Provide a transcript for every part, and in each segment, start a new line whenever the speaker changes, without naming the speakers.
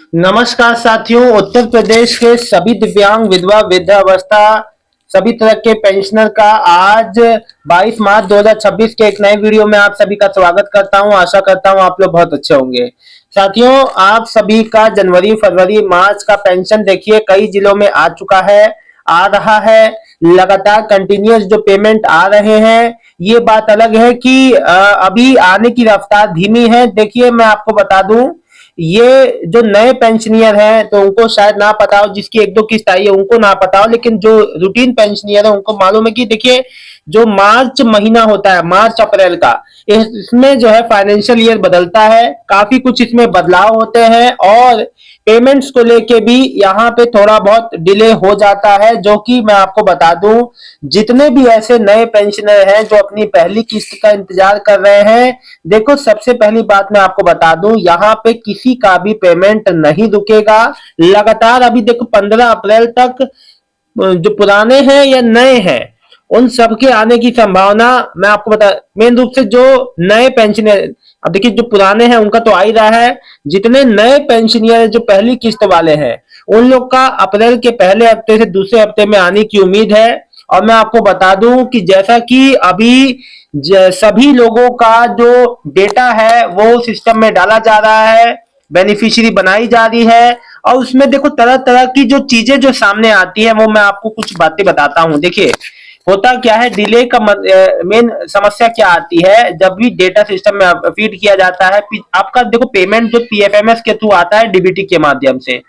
नमस्कार साथियों। उत्तर प्रदेश के सभी दिव्यांग विधवा वृद्धावस्था सभी तरह के पेंशनर का आज 22 मार्च 2026 के एक नए वीडियो में आप सभी का स्वागत करता हूं। आशा करता हूं आप लोग बहुत अच्छे होंगे। साथियों, आप सभी का जनवरी फरवरी मार्च का पेंशन देखिए कई जिलों में आ चुका है, आ रहा है। लगातार कंटिन्यूअस जो पेमेंट आ रहे हैं। ये बात अलग है कि अभी आने की रफ्तार धीमी है। देखिए मैं आपको बता दूं, ये जो नए पेंशनियर हैं तो उनको शायद ना पता हो, जिसकी एक दो किस्त आई है उनको ना पता हो, लेकिन जो रूटीन पेंशनियर है उनको मालूम है कि देखिए जो मार्च महीना होता है, मार्च अप्रैल का, इसमें जो है फाइनेंशियल ईयर बदलता है, काफी कुछ इसमें बदलाव होते हैं और पेमेंट्स को लेके भी यहाँ पे थोड़ा बहुत डिले हो जाता है। जो कि मैं आपको बता दूं, जितने भी ऐसे नए पेंशनर हैं जो अपनी पहली किस्त का इंतजार कर रहे हैं, देखो सबसे पहली बात मैं आपको बता दूं, यहाँ पे किसी का भी पेमेंट नहीं रुकेगा। लगातार अभी देखो 15 अप्रैल तक जो पुराने हैं या नए हैं उन सबके आने की संभावना मैं आपको बता। मेन रूप से जो नए पेंशनर, अब देखिए जो पुराने हैं उनका तो आ ही रहा है, जितने नए पेंशनियर जो पहली किस्त वाले हैं उन लोग का अप्रैल के पहले हफ्ते से दूसरे हफ्ते में आने की उम्मीद है। और मैं आपको बता दूं कि जैसा कि अभी सभी लोगों का जो डेटा है वो सिस्टम में डाला जा रहा है, बेनिफिशियरी बनाई जा रही है, और उसमें देखो तरह तरह की जो चीजें जो सामने आती है वो मैं आपको कुछ बातें बताता हूं। देखिए होता क्या है, डिले का मेन समस्या क्या आती है, जब भी डेटा सिस्टम में फीड किया जाता है, आपका देखो पेमेंट जो पीएफएमएस के थ्रू आता है डीबीटी के माध्यम से,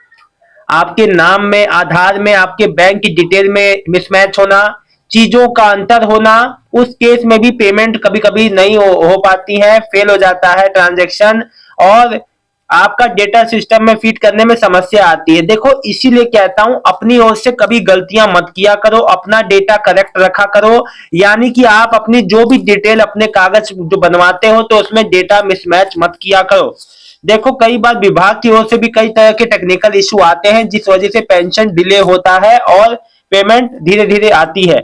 आपके नाम में, आधार में, आपके बैंक की डिटेल में मिसमैच होना, चीजों का अंतर होना, उस केस में भी पेमेंट कभी कभी नहीं हो पाती है, फेल हो जाता है ट्रांजेक्शन, और आपका डेटा सिस्टम में फीड करने में समस्या आती है। देखो इसीलिए कहता हूं, अपनी ओर से कभी गलतियां मत किया करो, अपना डेटा करेक्ट रखा करो। यानी कि आप अपनी जो भी डिटेल अपने कागज जो बनवाते हो तो उसमें डेटा मिसमैच मत किया करो। देखो कई बार विभाग की ओर से भी कई तरह के टेक्निकल इशू आते हैं जिस वजह से पेंशन डिले होता है और पेमेंट धीरे धीरे आती है।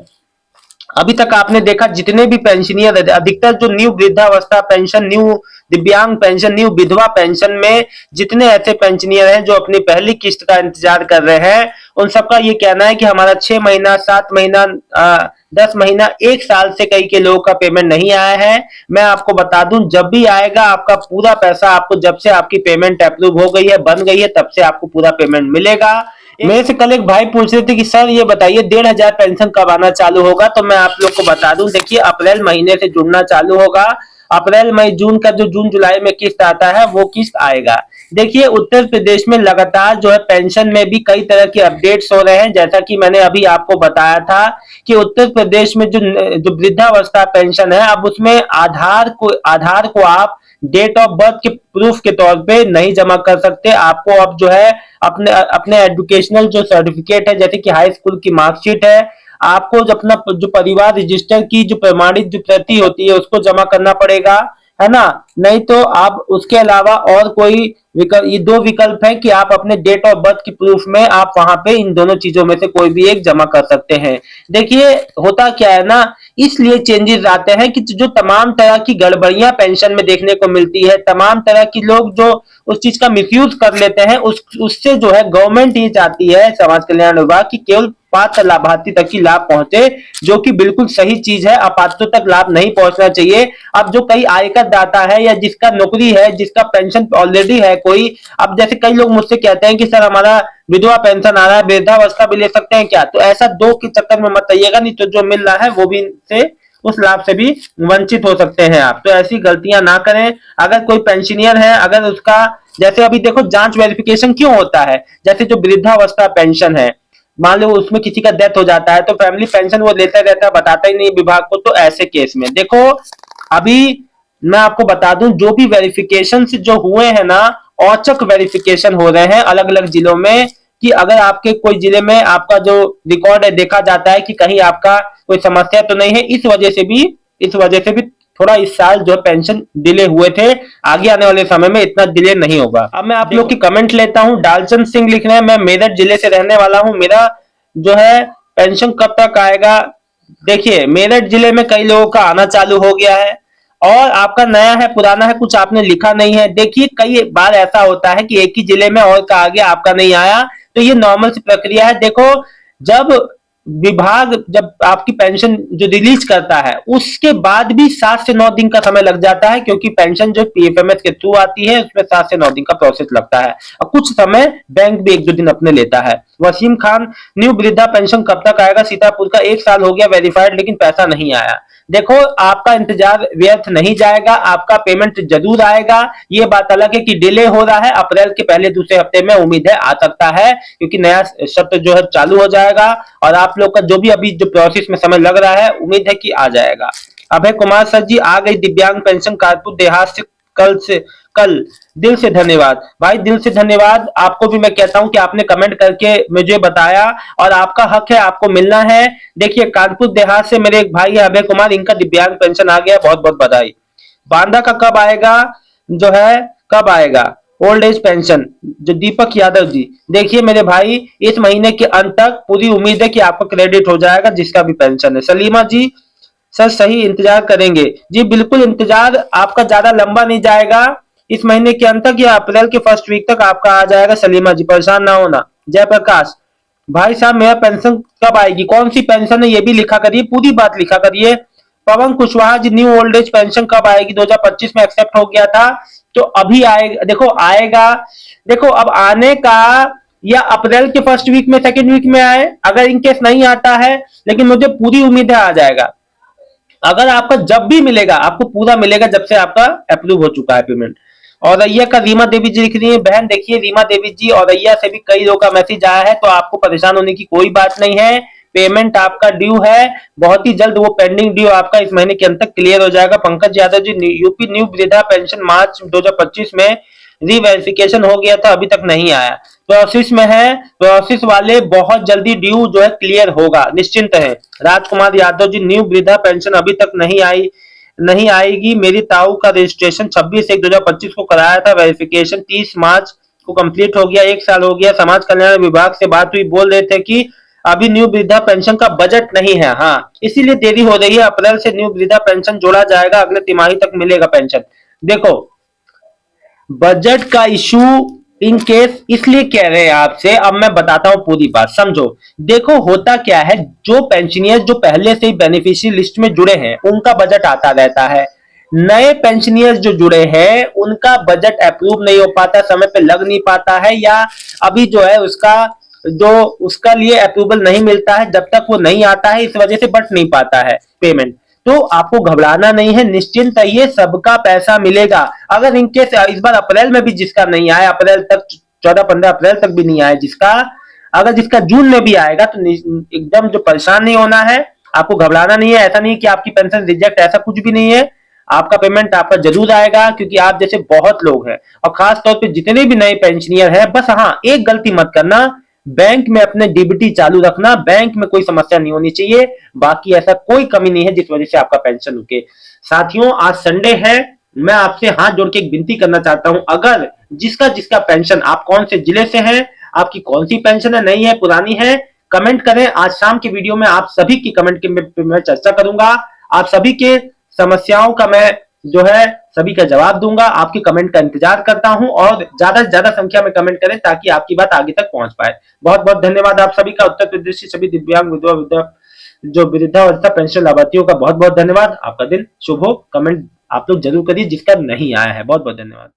अभी तक आपने देखा जितने भी पेंशनियर, अधिकतर जो न्यू वृद्धावस्था पेंशन, न्यू दिव्यांग पेंशन, न्यू विधवा पेंशन में जितने ऐसे पेंशनियर हैं जो अपनी पहली किस्त का इंतजार कर रहे हैं, उन सबका ये कहना है कि हमारा 6 महीना, 7 महीना, 10 महीना, एक साल से कई के लोगों का पेमेंट नहीं आया है। मैं आपको बता दूं, जब भी आएगा आपका पूरा पैसा, आपको जब से आपकी पेमेंट अप्रूव हो गई है, बन गई है, तब से आपको पूरा पेमेंट मिलेगा। मेरे से कल एक भाई पूछ रहे थे कि सर ये बताइए 1,500 पेंशन कब आना चालू होगा, तो मैं आप लोग को बता दूं, देखिए अप्रैल महीने से जुड़ना चालू होगा। अप्रैल मई जून का जो जून जुलाई में किस्त आता है वो किस्त आएगा। देखिए उत्तर प्रदेश में लगातार जो है पेंशन में भी कई तरह के अपडेट्स हो रहे हैं, जैसा कि मैंने अभी आपको बताया था कि उत्तर प्रदेश में जो जो वृद्धावस्था पेंशन है, अब उसमें आधार को आप डेट ऑफ बर्थ के प्रूफ के तौर पे नहीं जमा कर सकते। आपको अब जो है अपने अपने एजुकेशनल जो सर्टिफिकेट है, जैसे कि हाई स्कूल की मार्कशीट है, आपको जो अपना जो परिवार रजिस्टर की जो प्रमाणित जो प्रति होती है उसको जमा करना पड़ेगा, है ना। नहीं तो आप उसके अलावा और कोई विकल्प, ये दो विकल्प है कि आप अपने डेट ऑफ बर्थ की प्रूफ में आप वहां पे इन दोनों चीजों में से कोई भी एक जमा कर सकते हैं। देखिए होता क्या है ना, इसलिए चेंजेस आते हैं कि जो तमाम तरह की गड़बड़ियां पेंशन में देखने को मिलती है, तमाम तरह की लोग जो उस चीज का मिसयूज कर लेते हैं, उससे जो है गवर्नमेंट ये चाहती है, समाज कल्याण विभाग, की केवल पात्र लाभार्थी तक ही लाभ पहुंचे, जो कि बिल्कुल सही चीज है। अपात्रों तक लाभ नहीं पहुंचना चाहिए। अब जो कई आयकर दाता है या जिसका नौकरी है, जिसका पेंशन ऑलरेडी है कोई, अब जैसे कई लोग मुझसे कहते हैं कि सर हमारा विधवा पेंशन आ रहा है, वृद्धावस्था भी ले सकते हैं क्या, तो ऐसा दो के चक्कर में मत आइएगा, नहीं तो जो मिल रहा है वो भी से उस लाभ से भी वंचित हो सकते हैं आप। तो ऐसी गलतियां ना करें। अगर कोई पेंशनियर है, अगर उसका, जैसे अभी देखो जांच वेरिफिकेशन क्यों होता है, जैसे जो वृद्धावस्था पेंशन है, मान लो उसमें किसी का डेथ हो जाता है तो फैमिली पेंशन वो लेता रहता है, बताता ही नहीं विभाग को। तो ऐसे केस में देखो, अभी मैं आपको बता दूं, जो भी वेरिफिकेशन जो हुए हैं ना, औचक वेरिफिकेशन हो रहे हैं अलग अलग जिलों में, कि अगर आपके कोई जिले में आपका जो रिकॉर्ड है देखा जाता है कि कहीं आपका कोई समस्या तो नहीं है, इस वजह से भी थोड़ा इस साल जो पेंशन डिले हुए थे। आगे आने वाले समय में इतना डिले नहीं होगा। अब मैं आप लोग की कमेंट लेता हूं। डालचंद सिंह लिख रहे हैं, मैं मेरठ जिले से रहने वाला हूं, मेरा जो है पेंशन कब तक आएगा। देखिए मेरठ जिले में कई लोगों का आना चालू हो गया है। और आपका नया है पुराना है कुछ आपने लिखा नहीं है। देखिए कई बार ऐसा होता है कि एक ही जिले में और का आ गया आपका नहीं आया, तो ये नॉर्मल सी प्रक्रिया है। देखो जब विभाग जब आपकी पेंशन जो रिलीज करता है उसके बाद भी 7 से 9 दिन का समय लग जाता है, क्योंकि पेंशन जो पीएफएमएस के थ्रू आती है उसमें 7 से 9 दिन का प्रोसेस लगता है और कुछ समय बैंक भी 1-2 दिन अपने लेता है। वसीम खान, न्यू वृद्धा पेंशन कब तक आएगा? सीतापुर का 1 साल हो गया वेरीफाइड लेकिन पैसा नहीं आया। देखो आपका इंतजार व्यर्थ नहीं जाएगा, आपका पेमेंट जरूर आएगा। ये बात अलग है कि डिले हो रहा है, अप्रैल के पहले दूसरे हफ्ते में उम्मीद है आ सकता है, क्योंकि नया सत्र जो है चालू हो जाएगा और आप लोग का जो भी अभी जो प्रोसेस में समय लग रहा है उम्मीद है कि आ जाएगा। अभय कुमार सर जी, आ गई दिव्यांग पेंशन कानपुर देहात से कल। दिल से धन्यवाद भाई, दिल से धन्यवाद। आपको भी मैं कहता हूं कि आपने कमेंट करके मुझे बताया और आपका हक है, आपको मिलना है। देखिए कानपुर देहात से मेरे एक भाई है अभय कुमार, इनका दिव्यांग पेंशन आ गया, बहुत बहुत बधाई। बांदा का कब आएगा जो है, कब आएगा ओल्ड एज पेंशन? जो दीपक यादव जी, देखिए मेरे भाई इस महीने के अंत तक पूरी उम्मीद है कि आपका क्रेडिट हो जाएगा जिसका भी पेंशन है। सलीमा जी, सर सही इंतजार करेंगे जी, बिल्कुल इंतजार आपका ज्यादा लंबा नहीं जाएगा, इस महीने के अंत तक या अप्रैल के फर्स्ट वीक तक आपका आ जाएगा। सलीमा जी परेशान ना होना। जयप्रकाश भाई साहब, मेरा पेंशन कब आएगी? कौन सी पेंशन है ये भी लिखा करिए, पूरी बात लिखा करिए। पवन Kushwaha ji, new old age pension कब आएगी? 2025 में एक्सेप्ट हो गया था तो अभी आएगा। देखो आएगा, देखो अब आने का या अप्रैल के फर्स्ट वीक में सेकेंड वीक में आए, अगर इनकेस नहीं आता है, लेकिन मुझे पूरी उम्मीद है आ जाएगा। अगर आपका जब भी मिलेगा आपको पूरा मिलेगा जब से आपका अप्रूव हो चुका है पेमेंट। औरैया का रीमा देवी जी लिख रही है, बहन देखिए रीमा देवी जी औरैया से भी कई लोगों का मैसेज आया है, तो आपको परेशान होने की कोई बात नहीं है। पेमेंट आपका ड्यू है, बहुत ही जल्द वो पेंडिंग ड्यू आपका इस महीने के अंत तक क्लियर हो जाएगा। पंकज यादव जी, यूपी न्यू वृद्धा पेंशन मार्च 2025 में रीवेरिफिकेशन हो गया था, अभी तक नहीं आया, प्रोसेस में है, प्रोसेस वाले बहुत जल्दी ड्यू जो है क्लियर होगा, निश्चिंत है। राजकुमार यादव जी, न्यू वृद्धा पेंशन अभी तक नहीं आई, नहीं आएगी। मेरी ताऊ का रजिस्ट्रेशन 26/1/2025 को कराया था, वेरिफिकेशन 30 मार्च को कंप्लीट हो गया, 1 साल हो गया। समाज कल्याण विभाग से बात हुई, बोल रहे थे कि अभी न्यू वृद्धा पेंशन का बजट नहीं है, हाँ इसीलिए देरी हो रही है। अप्रैल से न्यू वृद्धा पेंशन जोड़ा जाएगा, अगले तिमाही तक मिलेगा पेंशन। देखो बजट का इशू इन केस इसलिए कह रहे हैं आपसे, अब मैं बताता हूं पूरी बात समझो। देखो होता क्या है, जो पेंशनियर जो पहले से ही बेनिफिशियरी लिस्ट में जुड़े हैं उनका बजट आता रहता है, नए पेंशनियर्स जो जुड़े हैं उनका बजट अप्रूव नहीं हो पाता, समय पे लग नहीं पाता है, या अभी जो है उसका जो उसका लिए अप्रूवल नहीं मिलता है, जब तक वो नहीं आता है इस वजह से बट नहीं पाता है पेमेंट। तो आपको घबराना नहीं है, निश्चिंत रहिए, सबका पैसा मिलेगा। अगर इनकेस इस बार अप्रैल में भी जिसका नहीं आया, अप्रैल तक 14-15 अप्रैल तक भी नहीं आया जिसका, अगर जिसका जून में भी आएगा तो एकदम जो परेशान नहीं होना है, आपको घबराना नहीं है। ऐसा नहीं है कि आपकी पेंशन रिजेक्ट, ऐसा कुछ भी नहीं है, आपका पेमेंट आपका जरूर आएगा, क्योंकि आप जैसे बहुत लोग हैं और खास तौर पे जितने भी नए पेंशनियर हैं, बस हाँ एक गलती मत करना, बैंक में अपने डीबीटी चालू रखना, बैंक में कोई समस्या नहीं होनी चाहिए, बाकी ऐसा कोई कमी नहीं है जिस वजह से आपका पेंशन रुके। साथियों आज संडे है, मैं आपसे हाथ जोड़ के एक विनती करना चाहता हूं, अगर जिसका जिसका पेंशन, आप कौन से जिले से हैं, आपकी कौन सी पेंशन है, नई है पुरानी है, कमेंट करें। आज शाम की वीडियो में आप सभी की कमेंट के मैं चर्चा करूंगा, आप सभी के समस्याओं का मैं जो है सभी का जवाब दूंगा, आपकी कमेंट का इंतजार करता हूं और ज्यादा से ज्यादा संख्या में कमेंट करें ताकि आपकी बात आगे तक पहुंच पाए। बहुत बहुत धन्यवाद आप सभी का। उत्तर प्रदेश के सभी दिव्यांग विधवा जो वृद्धावस्था पेंशन लाभार्थियों का बहुत बहुत धन्यवाद। आपका दिन शुभ हो। कमेंट आप लोग जरूर करिए जिसका नहीं आया है। बहुत बहुत धन्यवाद।